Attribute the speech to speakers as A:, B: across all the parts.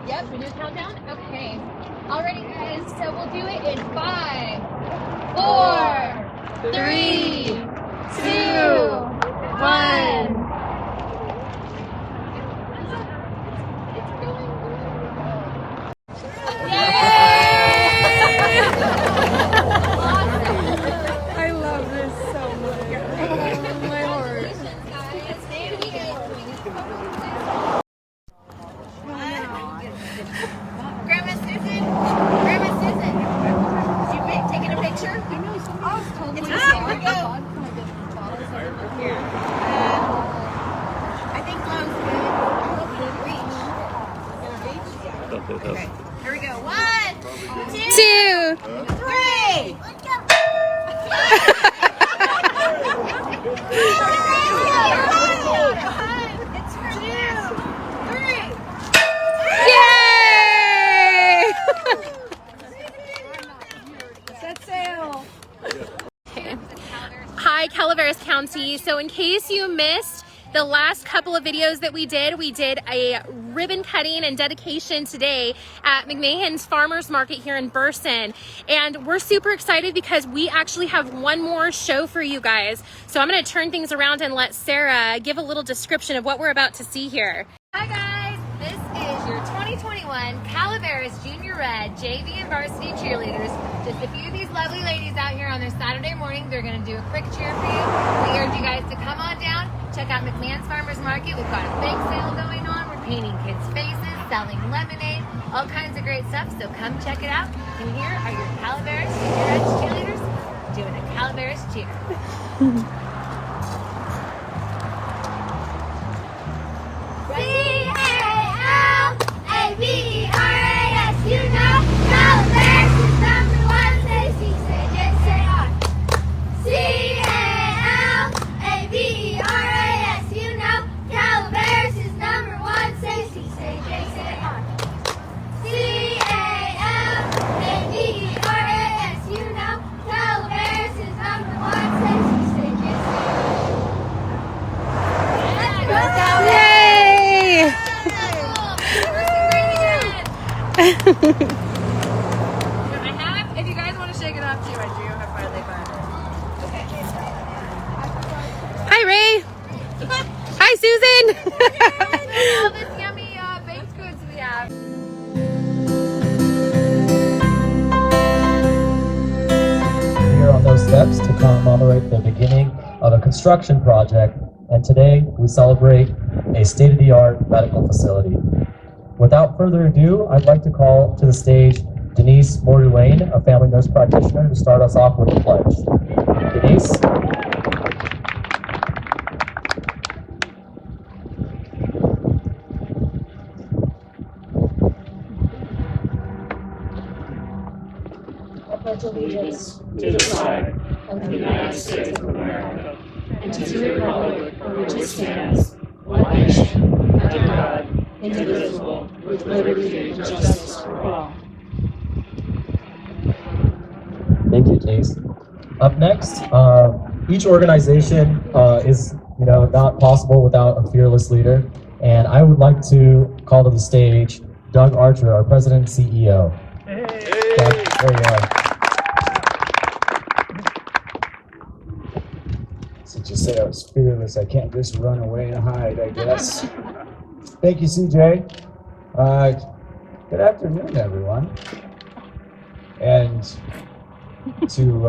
A: Yep, we do a countdown? Okay. Alrighty, guys, so we'll do it in 5, 4, 3, 2, 1.
B: I love this so much. Oh, my heart.
A: Grandma Susan, you taking a picture? I know, I was told it's here we go. Here. I think close. Reach. Okay, here we go. 1, 2, 3. It's for 2, 3.
B: Yay! Set sail. Okay. Hi, Calaveras County. So in case you missed the last couple of videos that we did a ribbon cutting and dedication today at McMahon's Farmers Market here in Burson. And we're super excited because we actually have one more show for you guys. So I'm gonna turn things around and let Sarah give a little description of what we're about to see here.
A: Hi guys, this is your 2021 Calaveras Junior Red JV and Varsity Cheerleaders. Just a few of these lovely ladies out here on their Saturday morning. They're going to do a quick cheer for you. We urge you guys to come on down, check out McMahon's Farmers Market. We've got a bake sale going on. We're painting kids' faces, selling lemonade, all kinds of great stuff. So come check it out. And here are your Calaveras Junior Red cheerleaders doing a Calaveras cheer. C-A-L-A-V-E-R-A-S, you know, Calaveras is number one, say C, say J, say R. C-A-L-A-V-E-R-A-S, you know, Calaveras is number one, say C, say J, say R. C-A-L-A-V-E-R-A-S, you know, Calaveras is number one, say C, say J, say R. Let's go, Calaveras!
B: I have, if you guys want to shake it off too, I do have Farley Farmer. Hi, Ray. Hi, Susan.
A: All this yummy baked goods we have.
C: Here on those steps to commemorate the beginning of a construction project, and today we celebrate a state-of-the-art medical facility. Without further ado, I'd like to call to the stage Denise Morlane, a family nurse practitioner, to start us off with the pledge. Denise?
D: I pledge allegiance to the flag of the United States of America and to the republic for which it stands, one nation, under God, indivisible, with liberty and justice for all.
C: Thank you, Denise. Up next, each organization is, not possible without a fearless leader, and I would like to call to the stage Doug Archer, our president and CEO.
E: Hey.
C: Doug, there you go.
E: Since you say I was fearless, I can't just run away and hide, I guess. Thank you, CJ. Good afternoon, everyone. And to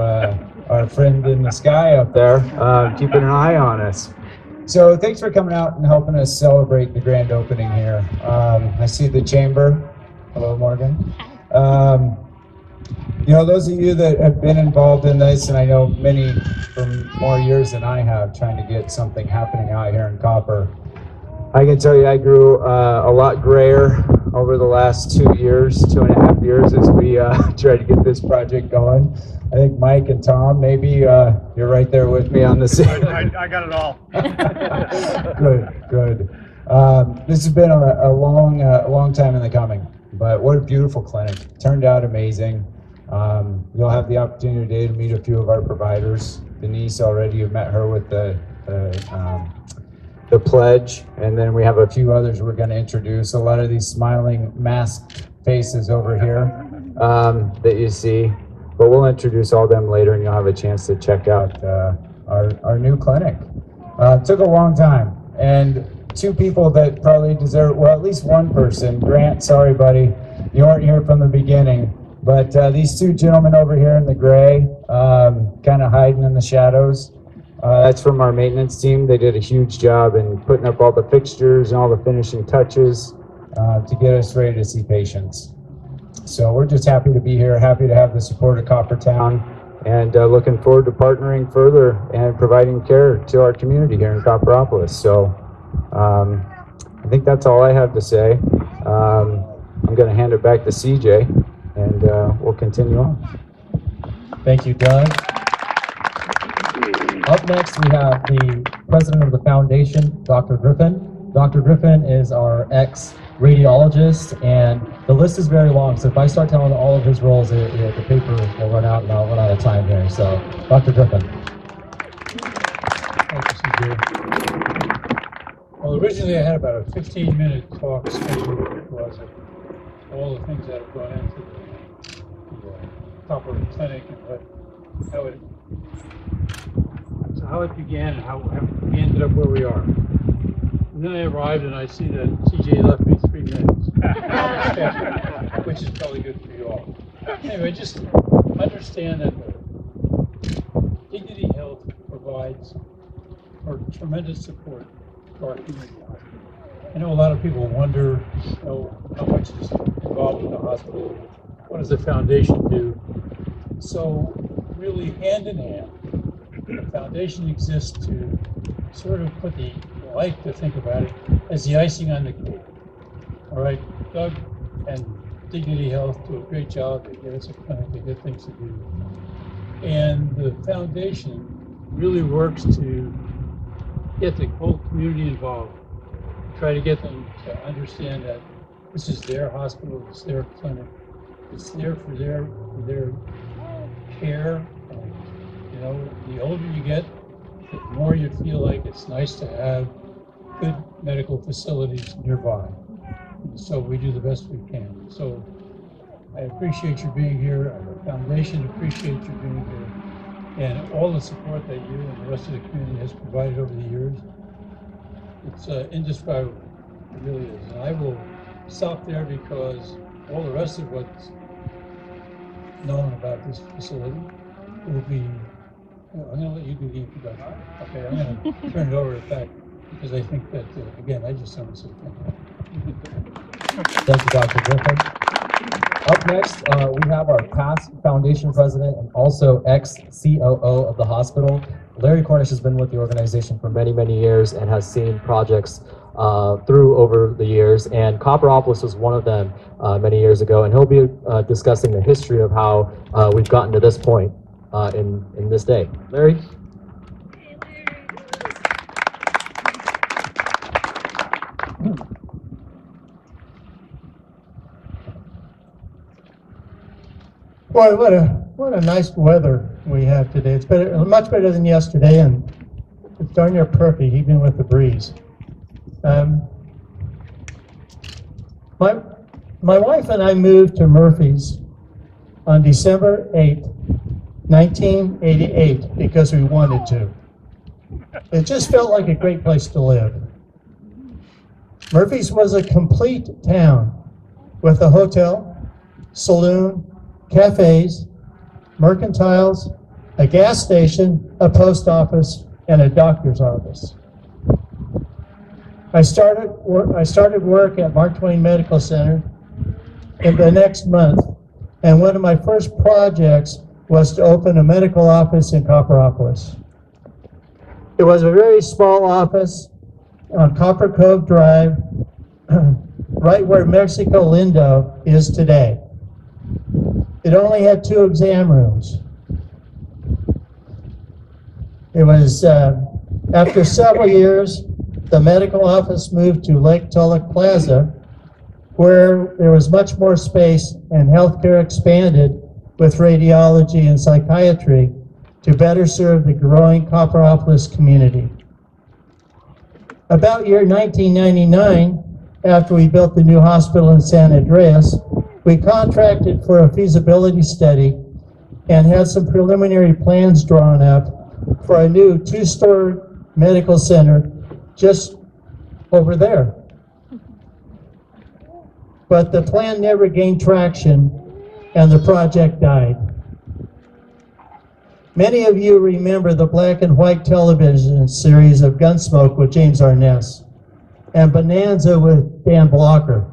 E: our friend in the sky up there, keeping an eye on us. So thanks for coming out and helping us celebrate the grand opening here. I see the chamber. Hello, Morgan. Those of you that have been involved in this, and I know many for more years than I have, trying to get something happening out here in Copper. I can tell you I grew a lot grayer over the last 2.5 years as we tried to get this project going. I think Mike and Tom, maybe you're right there with me on this.
F: I got it all.
E: Good. This has been a long time in the coming, but what a beautiful clinic. Turned out amazing. You'll have the opportunity today to meet a few of our providers. Denise, already you've met her with the the pledge, and then we have a few others we're going to introduce. A lot of these smiling masked faces over here that you see, but we'll introduce all of them later, and you'll have a chance to check out our new clinic. Took a long time, and two people that probably deserve, well, at least one person. Grant, sorry buddy, you weren't here from the beginning, but these two gentlemen over here in the gray, kind of hiding in the shadows, that's from our maintenance team. They did a huge job in putting up all the fixtures and all the finishing touches to get us ready to see patients. So we're just happy to be here, happy to have the support of Coppertown, and looking forward to partnering further and providing care to our community here in Copperopolis. So I think that's all I have to say. I'm going to hand it back to CJ, and we'll continue on.
C: Thank you, Doug. Up next, we have the president of the foundation, Dr. Griffin. Dr. Griffin is our ex-radiologist, and the list is very long, so if I start telling all of his roles, the paper will run out, and I'll run out of time here. So, Dr. Griffin.
F: Thank you, CJ. Well, originally I had about a 15-minute talk scheduled because of all the things that have gone into the Copper Clinic and how it began and how we ended up where we are. And then I arrived and I see that CJ left me 3 minutes, which is probably good for you all. Anyway, just understand that Dignity Health provides tremendous support to our community hospital. I know a lot of people wonder, how much is involved in the hospital. What does the foundation do? So really hand in hand, the foundation exists to sort of put the, I like to think about it as the icing on the cake. All right, Doug and Dignity Health do a great job. They get us a clinic, they get things to do. And the foundation really works to get the whole community involved. Try to get them to understand that this is their hospital, it's their clinic, it's there for their care. And, the older you get, the more you feel like it's nice to have good medical facilities nearby. So we do the best we can. So I appreciate you being here. Our foundation appreciates you being here, and all the support that you and the rest of the community has provided over the years. It's indescribable. It really is. And I will stop there because all the rest of what's known about this facility will be. I'm going to let you do the introduction. Okay, I'm going to turn it over to Pat because I think that, again, I just don't say
C: Thank you, Dr. Griffin. Up next, we have our past foundation president and also ex-COO of the hospital. Larry Cornish has been with the organization for many, many years and has seen projects through over the years, and Copperopolis was one of them many years ago, and he'll be discussing the history of how we've gotten to this point in this day. Larry?
G: Boy, what a nice weather we have today. It's better, much better than yesterday, and it's darn near perfect, even with the breeze. My wife and I moved to Murphy's on December 8th, 1988, because we wanted to. It just felt like a great place to live. Murphy's was a complete town with a hotel, saloon, cafes, mercantiles, a gas station, a post office, and a doctor's office. I started work at Mark Twain Medical Center in the next month, and one of my first projects was to open a medical office in Copperopolis. It was a very small office on Copper Cove Drive, right where Mexico Lindo is today. It only had 2 exam rooms. It was, after several years, the medical office moved to Lake Tulloch Plaza, where there was much more space and healthcare expanded with radiology and psychiatry to better serve the growing Copperopolis community. About year 1999, after we built the new hospital in San Andreas, we contracted for a feasibility study and had some preliminary plans drawn up for a new two-story medical center just over there. But the plan never gained traction and the project died. Many of you remember the black and white television series of Gunsmoke with James Arness and Bonanza with Dan Blocker.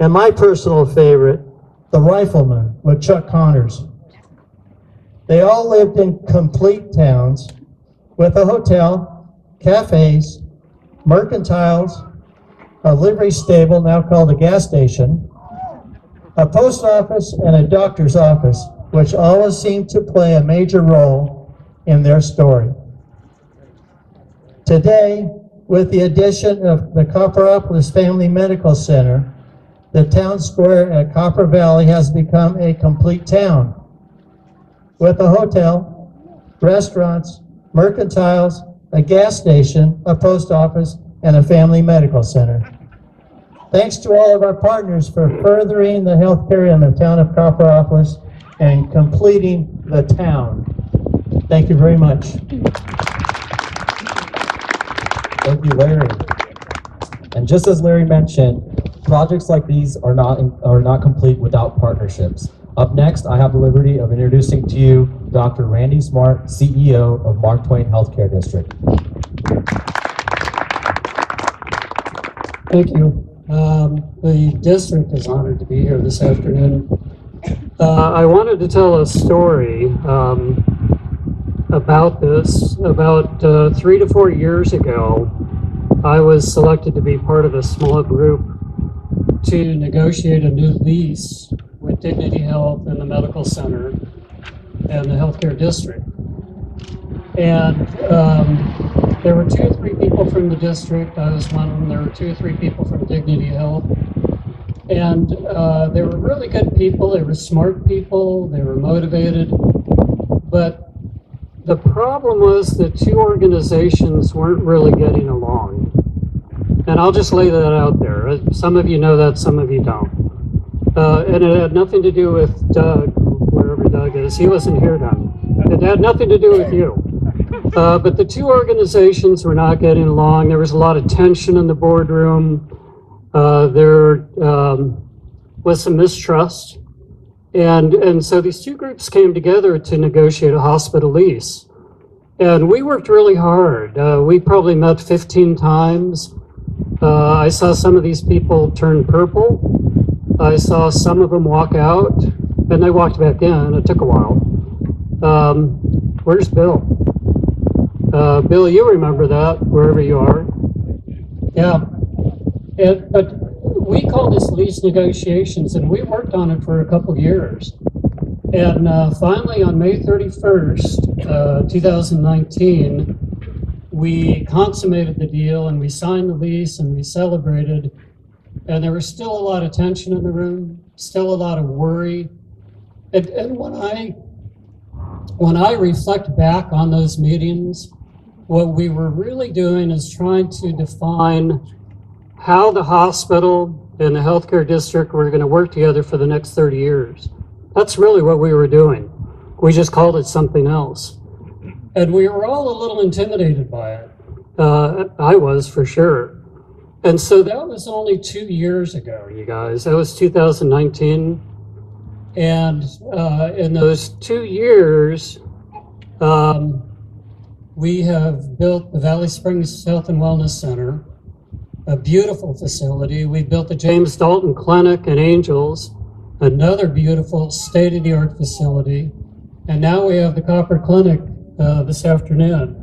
G: And my personal favorite, The Rifleman with Chuck Connors. They all lived in complete towns with a hotel, cafes, mercantiles, a livery stable now called a gas station, a post office, and a doctor's office, which always seemed to play a major role in their story. Today, with the addition of the Copperopolis Family Medical Center, the town square at Copper Valley has become a complete town with a hotel, restaurants, mercantiles, a gas station, a post office, and a family medical center. Thanks to all of our partners for furthering the healthcare in the town of Copperopolis and completing the town. Thank you very much.
C: Thank you, Larry. And just as Larry mentioned, projects like these are not complete without partnerships. Up next, I have the liberty of introducing to you Dr. Randy Smart, CEO of Mark Twain Healthcare District.
H: Thank you. The district is honored to be here this afternoon. I wanted to tell a story about this. About 3 to 4 years ago, I was selected to be part of a small group to negotiate a new lease with Dignity Health and the Medical Center and the Healthcare District. And there were 2 or 3 people from the district. I was one of them. There were 2 or 3 people from Dignity Health. And they were really good people. They were smart people. They were motivated. But the problem was the 2 organizations weren't really getting along. And I'll just lay that out there. Some of you know that, some of you don't. And it had nothing to do with Doug, wherever Doug is. He wasn't here then. It had nothing to do with you. But the 2 organizations were not getting along. There was a lot of tension in the boardroom. There was some mistrust. And so these 2 groups came together to negotiate a hospital lease. And we worked really hard. We probably met 15 times. I saw some of these people turn purple. I saw some of them walk out, and they walked back in. It took a while. Where's Bill? Bill, you remember that, wherever you are. Yeah. But we call this lease negotiations, and we worked on it for a couple of years. And finally, on May 31st, 2019, we consummated the deal, and we signed the lease, and we celebrated. And there was still a lot of tension in the room, still a lot of worry. And when I reflect back on those meetings, what we were really doing is trying to define how the hospital and the healthcare district were going to work together for the next 30 years. That's really what we were doing. We just called it something else. And we were all a little intimidated by it. I was, for sure. And so that was only 2 years ago, you guys. That was 2019. And in those 2 years, we have built the Valley Springs Health and Wellness Center, a beautiful facility. We built the James Dalton Clinic in Angels, another beautiful state-of-the-art facility. And now we have the Copper Clinic this afternoon.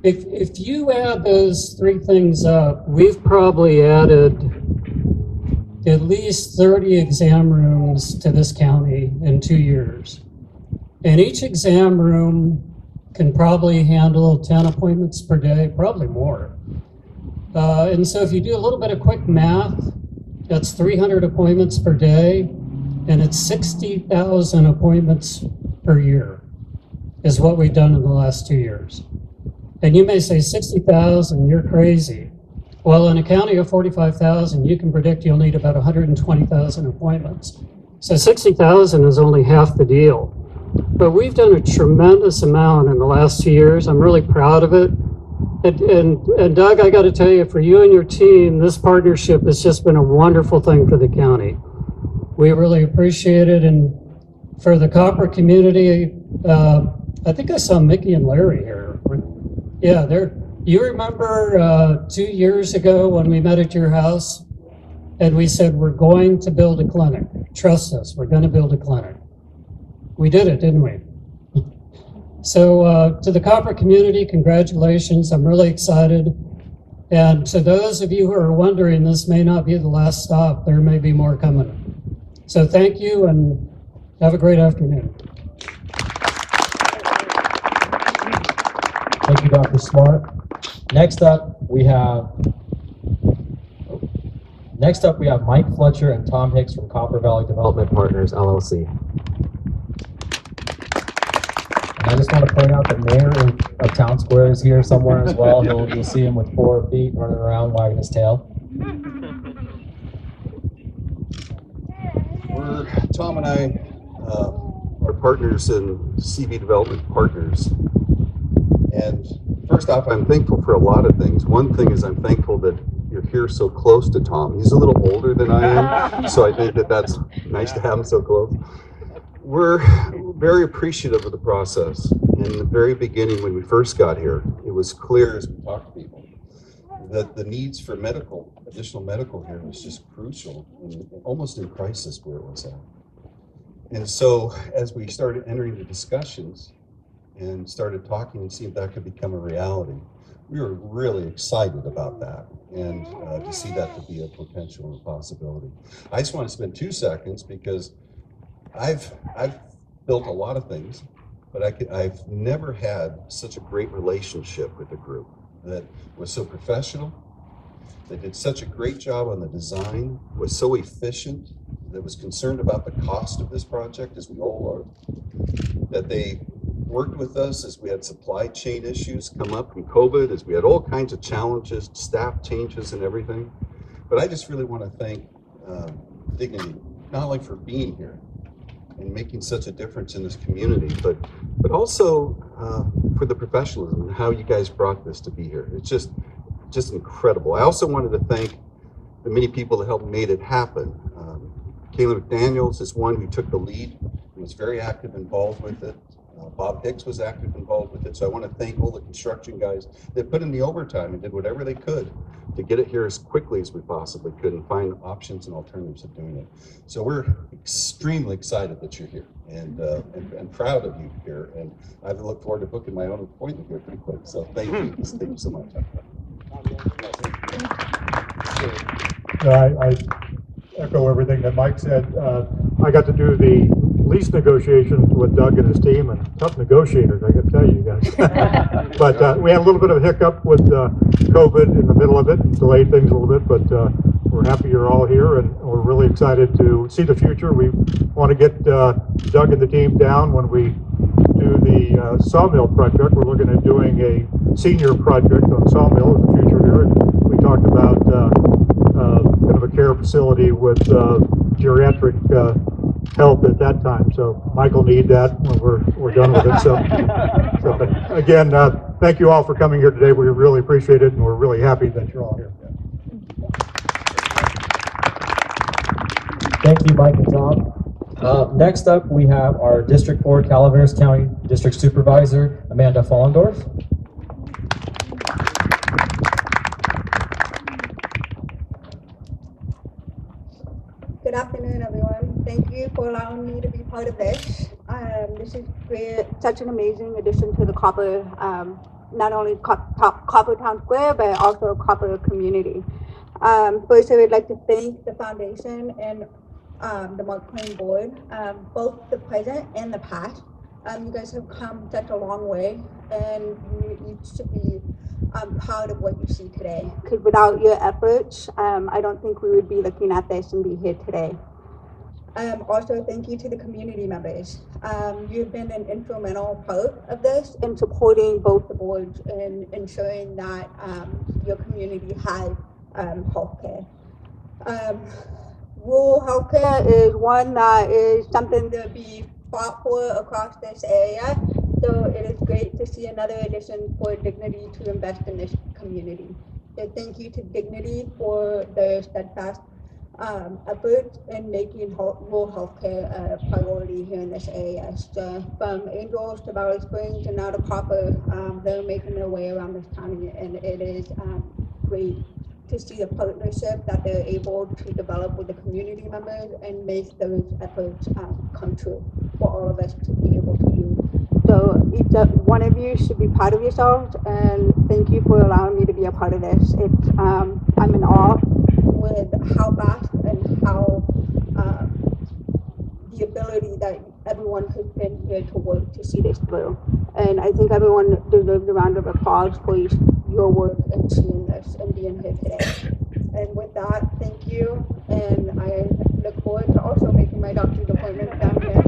H: If you add those 3 things up, we've probably added at least 30 exam rooms to this county in 2 years. And each exam room can probably handle 10 appointments per day, probably more. And so if you do a little bit of quick math, that's 300 appointments per day, and it's 60,000 appointments per year is what we've done in the last 2 years. And you may say 60,000, you're crazy. Well, in a county of 45,000, you can predict you'll need about 120,000 appointments. So 60,000 is only half the deal. But we've done a tremendous amount in the last 2 years. I'm really proud of it. And Doug, I got to tell you, for you and your team, this partnership has just been a wonderful thing for the county. We really appreciate it. And for the Copper community, I think I saw Mickey and Larry here. Yeah, you remember 2 years ago when we met at your house and we said, we're going to build a clinic. Trust us, we're going to build a clinic. We did it, didn't we? So to the Copper community, congratulations. I'm really excited. And to those of you who are wondering, this may not be the last stop. There may be more coming. So thank you and have a great afternoon.
C: Thank you, Dr. Smart. Next up, we have Mike Fletcher and Tom Hicks from Copper Valley Development Partners, LLC. And I just want to point out the mayor of Town Square is here somewhere as well. You'll see him with 4 feet running around wagging his tail.
I: Tom and I are partners in CV Development Partners. And first off, I'm thankful for a lot of things. One thing is I'm thankful that you're here so close to Tom. He's a little older than I am, so I think that's nice to have him so close. We're very appreciative of the process. In the very beginning, when we first got here, it was clear as we talked to people that the needs for additional medical here was just crucial, and almost in crisis where it was at. And so as we started entering the discussions and started talking and seeing if that could become a reality, we were really excited about that and to see that to be a potential and a possibility. I just want to spend 2 seconds because I've built a lot of things, but I've never had such a great relationship with a group that was so professional, that did such a great job on the design, was so efficient, that was concerned about the cost of this project, as we all are, that they worked with us as we had supply chain issues come up from COVID, as we had all kinds of challenges, staff changes and everything. But I just really want to thank Dignity, not only for being here and making such a difference in this community, but also for the professionalism and how you guys brought this to be here. It's just incredible. I also wanted to thank the many people that helped made it happen. Caleb McDaniels is one who took the lead and was very active involved with it. Bob Hicks was active involved with it. So I want to thank all the construction guys that put in the overtime and did whatever they could to get it here as quickly as we possibly could and find options and alternatives of doing it. So we're extremely excited that you're here and proud of you here. And I look forward to booking my own appointment here pretty quick. So thank you. Thank you so much.
F: I echo everything that Mike said. I got to do the lease negotiations with Doug and his team, and tough negotiators, I got to tell you guys. But we had a little bit of a hiccup with COVID in the middle of it, and delayed things a little bit, but we're happy you're all here, and we're really excited to see the future. We want to get Doug and the team down when we do the sawmill project. We're looking at doing a senior project on sawmill in the future here. We talked about kind of a care facility with geriatric help at that time. So Mike will need that when we're done with it. So again, thank you all for coming here today. We really appreciate it, and we're really happy that you're all here.
C: Thank you, Mike and Tom. Next up, we have our District 4 Calaveras County District Supervisor, Amanda Fallendorf.
J: Good afternoon, everyone. Thank you for allowing me to be part of this. This is great, such an amazing addition to the Copper, not only Copper Town Square, but also Copper community. First, I would like to thank the foundation and the Mark Twain board, both the present and the past. You guys have come such a long way, and you should be proud of what you see today. Because without your efforts, I don't think we would be looking at this and be here today. Also, thank you to the community members. You've been an instrumental part of this in supporting both the boards and ensuring that your community has healthcare. Rural healthcare is one that is something to be fought for across this area. So it is great to see another addition for Dignity to invest in this community. So thank you to Dignity for their steadfast efforts in making rural healthcare a priority here in this area. So from Angels to Valley Springs and now to Copper, they're making their way around this county, and it is great to see the partnership that they're able to develop with the community members and make those efforts come true for all of us to be able to use. So each one of you should be proud of yourselves, and thank you for allowing me to be a part of this. It's I'm in awe with how fast and how the ability that everyone has been here to work to see this through. And I think everyone deserves a round of applause for your work in seeing this and being here today. And with that, thank you, and I look forward to also making my doctor's appointment down here.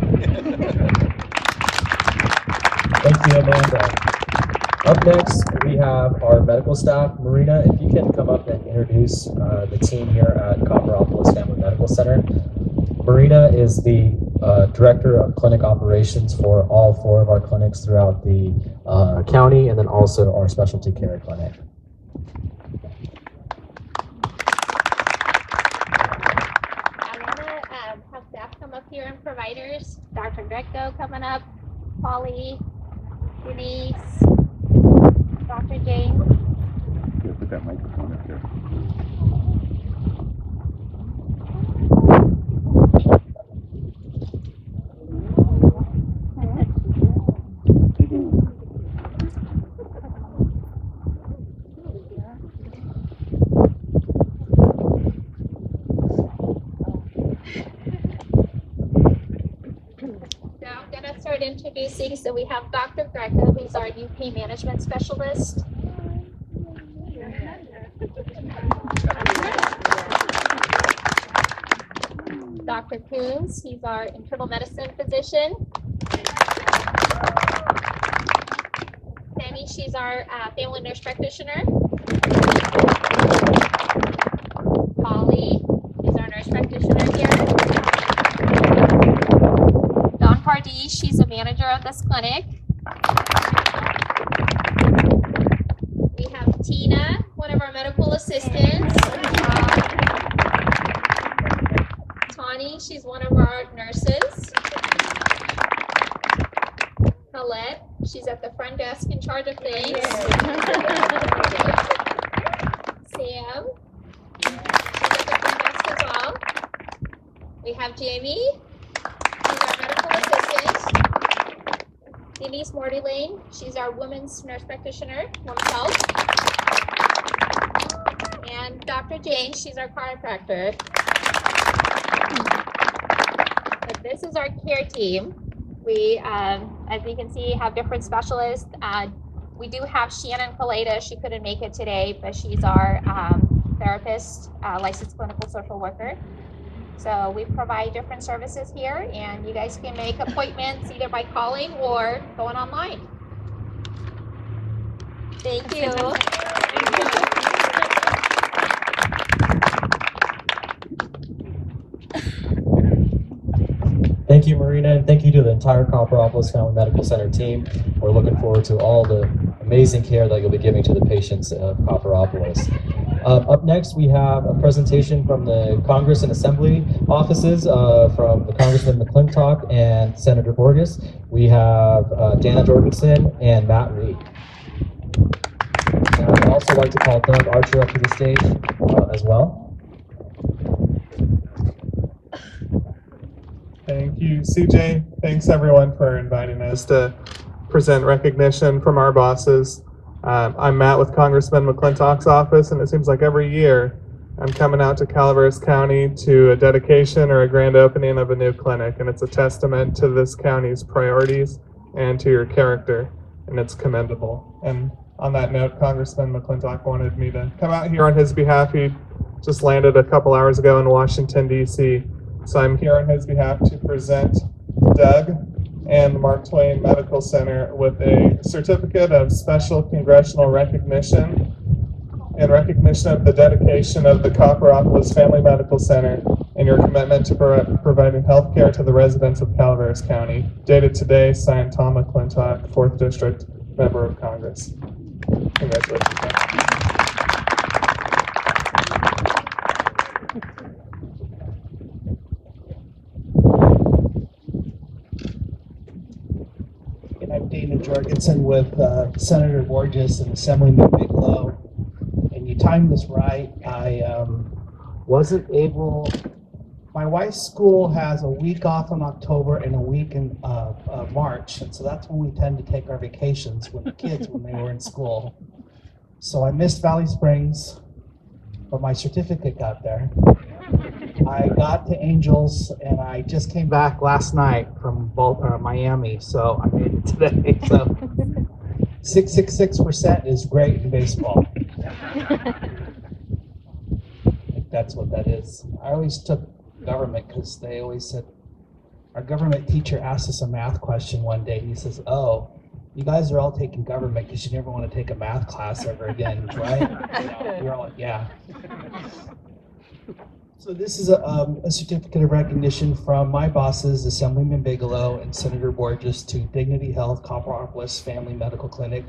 C: Thank you, Amanda. Up next, we have our medical staff. Marina, if you can come up and introduce the team here at Copperopolis Family Medical Center. Marina is the Director of Clinic Operations for all 4 of our clinics throughout the county, and then also our specialty care clinic.
B: I'm gonna have staff come up here and providers. Dr. Greco coming up, Polly, Denise, Dr. James.
I: Yeah, put that microphone up there.
B: Now I'm gonna start introducing, so we have Dr. Greco, who's our new pain management specialist. Dr. Coons, he's our internal medicine physician. Penny, she's our family nurse practitioner. Polly is our nurse practitioner here. Dawn Pardee, she's a manager of this clinic. We have Tina, one of our medical assistants. Tawny, she's one of our nurses. Colette, she's at the front desk in charge of things. Sam, she's at the front desk as well. We have Jamie, she's our medical assistant. Denise Morty-Lane, she's our women's nurse practitioner, women's health. And Dr. Jane, she's our chiropractor. But this is our care team. We, as you can see, have different specialists. We do have Shannon Kaleda. She couldn't make it today, but she's our therapist, licensed clinical social worker. So we provide different services here, and you guys can make appointments either by calling or going online. Thank you.
C: Thank you, Marina, and thank you to the entire Copperopolis Family Medical Center team. We're looking forward to all the amazing care that you'll be giving to the patients of Copperopolis. Up next, we have a presentation from the Congress and Assembly offices from the Congressman McClintock and Senator Borges. We have Dana Jorgensen and Matt Reed. And I'd also like to call Doug Archer up to the stage as well.
K: Thank you, CJ. Thanks everyone for inviting us to present recognition from our bosses. I'm Matt with Congressman McClintock's office, and it seems like every year I'm coming out to Calaveras County to a dedication or a grand opening of a new clinic, and it's a testament to this county's priorities and to your character, and it's commendable. And on that note, Congressman McClintock wanted me to come out here on his behalf. He just landed a couple hours ago in Washington, D.C., So I'm here on his behalf to present Doug and the Mark Twain Medical Center with a certificate of special congressional recognition in recognition of the dedication of the Copperopolis Family Medical Center and your commitment to providing health care to the residents of Calaveras County. Dated today, signed Tom McClintock, 4th District, Member of Congress. Congratulations.
G: I'm Dana Jorgensen with Senator Borges and Assemblyman Bigelow. And you timed this right. I wasn't able, my wife's school has a week off in October and a week in March. And so that's when we tend to take our vacations with the kids when they were in school. So I missed Valley Springs, but my certificate got there. I got to Angels, and I just came back last night from Miami, so I made it today. So 666% is great in baseball. I think that's what that is. I always took government because they always said, our government teacher asked us a math question one day, and he says, "Oh, you guys are all taking government because you never want to take a math class ever again, right?" You know, we're all like, yeah. So this is a certificate of recognition from my bosses, Assemblyman Bigelow and Senator Borges, to Dignity Health Copperopolis Family Medical Clinic.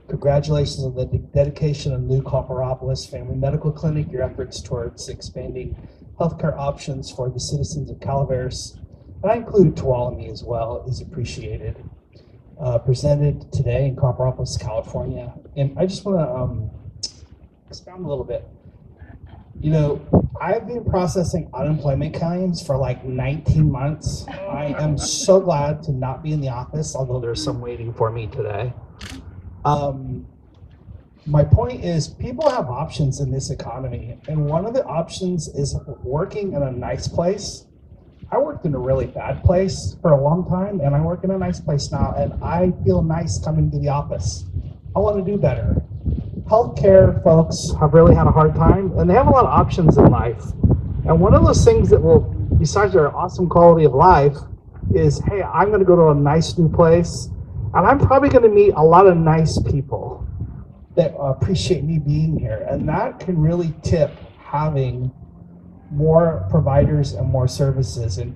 G: Congratulations on the dedication of new Copperopolis Family Medical Clinic. Your efforts towards expanding healthcare options for the citizens of Calaveras, and I include Tuolumne as well, is appreciated. Presented today in Copperopolis, California. And I just want to expound a little bit. You know, I've been processing unemployment claims for like 19 months. I am so glad to not be in the office, although there's some waiting for me today. My point is, people have options in this economy, and one of the options is working in a nice place. I worked in a really bad place for a long time, and I work in a nice place now, and I feel nice coming to the office. I want to do better. Healthcare folks have really had a hard time, and they have a lot of options in life. And one of those things that will, besides their awesome quality of life, is, hey, I'm going to go to a nice new place, and I'm probably going to meet a lot of nice people that appreciate me being here. And that can really tip having more providers and more services, and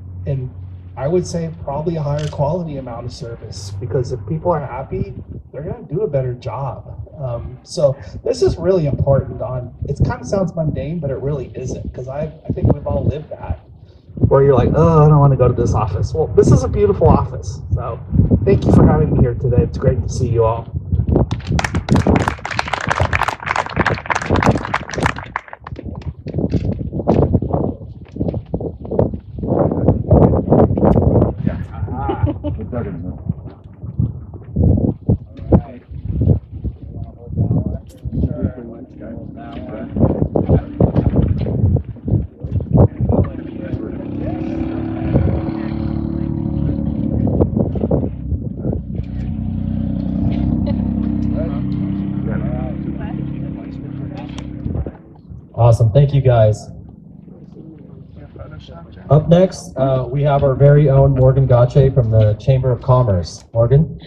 G: I would say probably a higher quality amount of service, because if people are happy, they're going to do a better job. So this is really important. It kind of sounds mundane, but it really isn't, because I think we've all lived that, where you're like, oh, I don't want to go to this office. Well, this is a beautiful office. So thank you for having me here today. It's great to see you all.
C: Awesome, thank you guys. Up next, we have our very own Morgan Gache from the Chamber of Commerce. Morgan?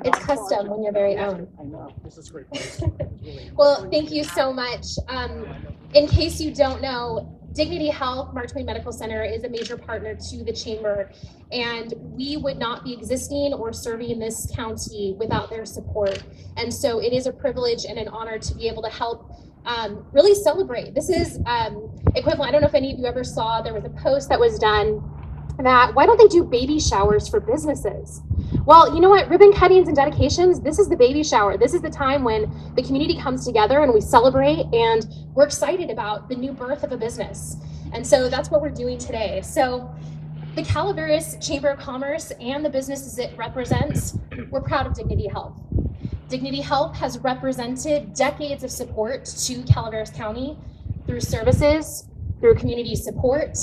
B: It's custom when you're very own.
F: I know, this is great.
B: Well, thank you so much. In case you don't know, Dignity Health, Mark Twain Medical Center, is a major partner to the Chamber, and we would not be existing or serving in this county without their support. And so it is a privilege and an honor to be able to help really celebrate. This is equivalent. I don't know if any of you ever saw, there was a post that was done that, why don't they do baby showers for businesses? Well, you know what? Ribbon cuttings and dedications, this is the baby shower. This is the time when the community comes together and we celebrate, and we're excited about the new birth of a business. And so that's what we're doing today. So the Calaveras Chamber of Commerce and the businesses it represents, we're proud of Dignity Health. Dignity Health has represented decades of support to Calaveras County through services, through community support,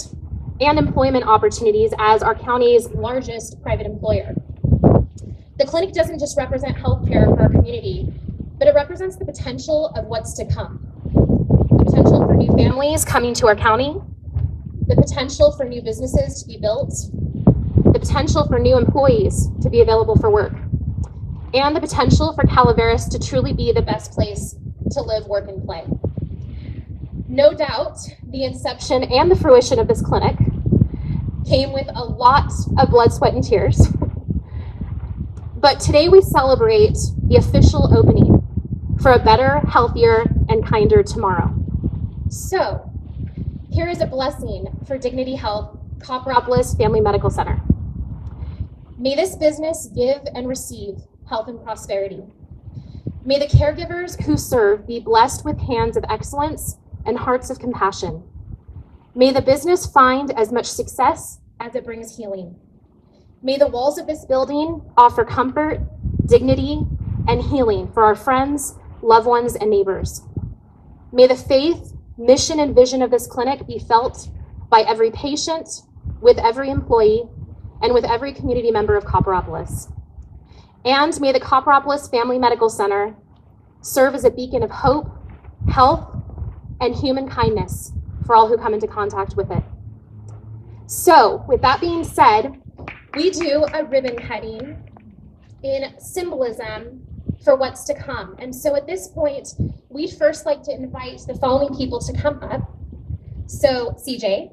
B: and employment opportunities as our county's largest private employer. The clinic doesn't just represent healthcare for our community. but it represents the potential of what's to come. The potential for new families coming to our county, the potential for new businesses to be built, the potential for new employees to be available for work, and the potential for Calaveras to truly be the best place to live, work, and play. No doubt, the inception and the fruition of this clinic came with a lot of blood, sweat, and tears. But today we celebrate the official opening for a better, healthier, and kinder tomorrow. So, here is a blessing for Dignity Health, Copperopolis Family Medical Center. May this business give and receive health and prosperity. May the caregivers who serve be blessed with hands of excellence and hearts of compassion. May the business find as much success as it brings healing. May the walls of this building offer comfort, dignity, and healing for our friends, loved ones, and neighbors. May the faith, mission, and vision of this clinic be felt by every patient, with every employee, and with every community member of Copperopolis. And may the Copperopolis Family Medical Center serve as a beacon of hope, health, and human kindness for all who come into contact with it. So, with that being said, we do a ribbon cutting in symbolism for what's to come. And so at this point, we'd first like to invite the following people to come up. So CJ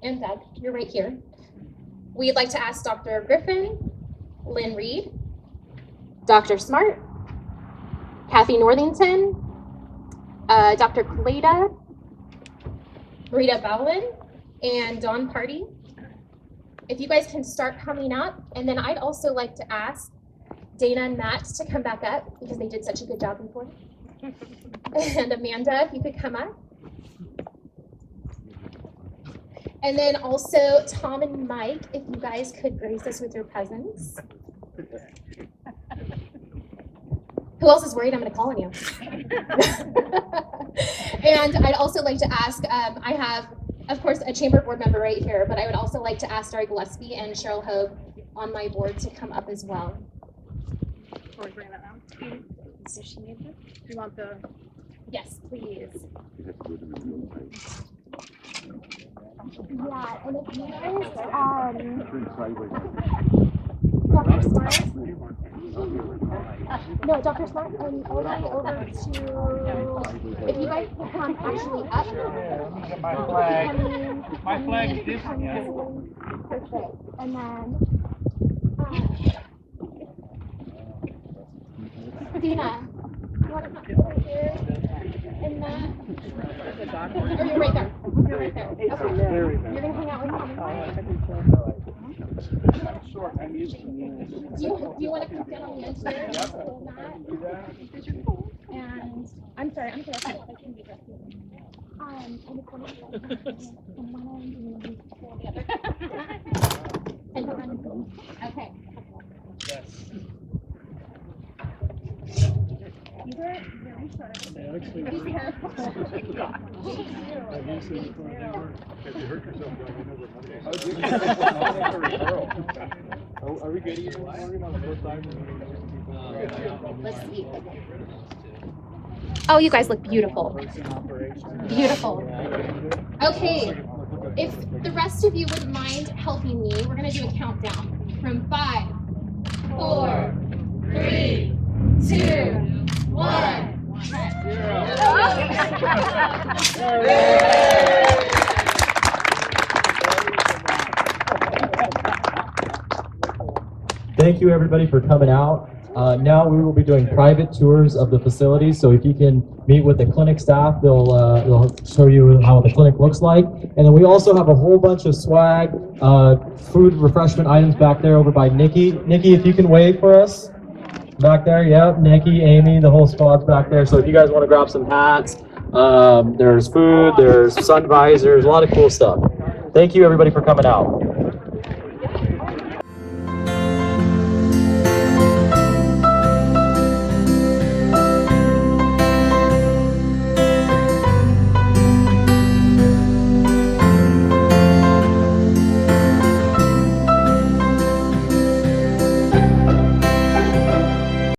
B: and Doug, you're right here. We'd like to ask Dr. Griffin, Lynn Reed, Dr. Smart, Kathy Northington, Dr. Kaleda, Marita Bowlin, and Dawn Party. If you guys can start coming up, and then I'd also like to ask Dana and Matt to come back up because they did such a good job before. And Amanda, if you could come up. And then also Tom and Mike, if you guys could grace us with your presence. Who else is worried I'm going to call on you? And I'd also like to ask, I have, of course, a chamber board member right here, but I would also like to ask Dory Gillespie and Cheryl Hogue on my board to come up as well.
L: Or bring that down. Does she need it? You want the?
B: Yes, please.
L: Yeah, and if you guys, Dr. Smart. No, Dr. Smart, and all the way over to. If you guys can come actually up.
F: My flag. My flag is different.
L: Perfect. And then. Dina, you want to come over here? And then. Or you're right there. You're right there. Okay. You're going to hang out with Tom and Mike? Do you want to come down on the edge there? And I'm sorry, I can be dressed. In the corner from one end and the other. And then, okay. Yes. These are very short. Be careful.
F: If you hurt yourself, are we getting it on the first time?
B: Let's see. Oh, you guys look beautiful. Beautiful. Okay, if the rest of you wouldn't mind helping me, we're going to do a countdown from 5, 4, 3, 2, 1.
C: Thank you, everybody, for coming out. Now we will be doing private tours of the facility, so if you can meet with the clinic staff, they'll show you how the clinic looks like. And then we also have a whole bunch of swag, food, refreshment items back there over by Nikki. Nikki, if you can wave for us. Back there, yep, Nikki, Amy, the whole squad's back there. So if you guys want to grab some hats, there's food, there's sun visors, a lot of cool stuff. Thank you, everybody, for coming out.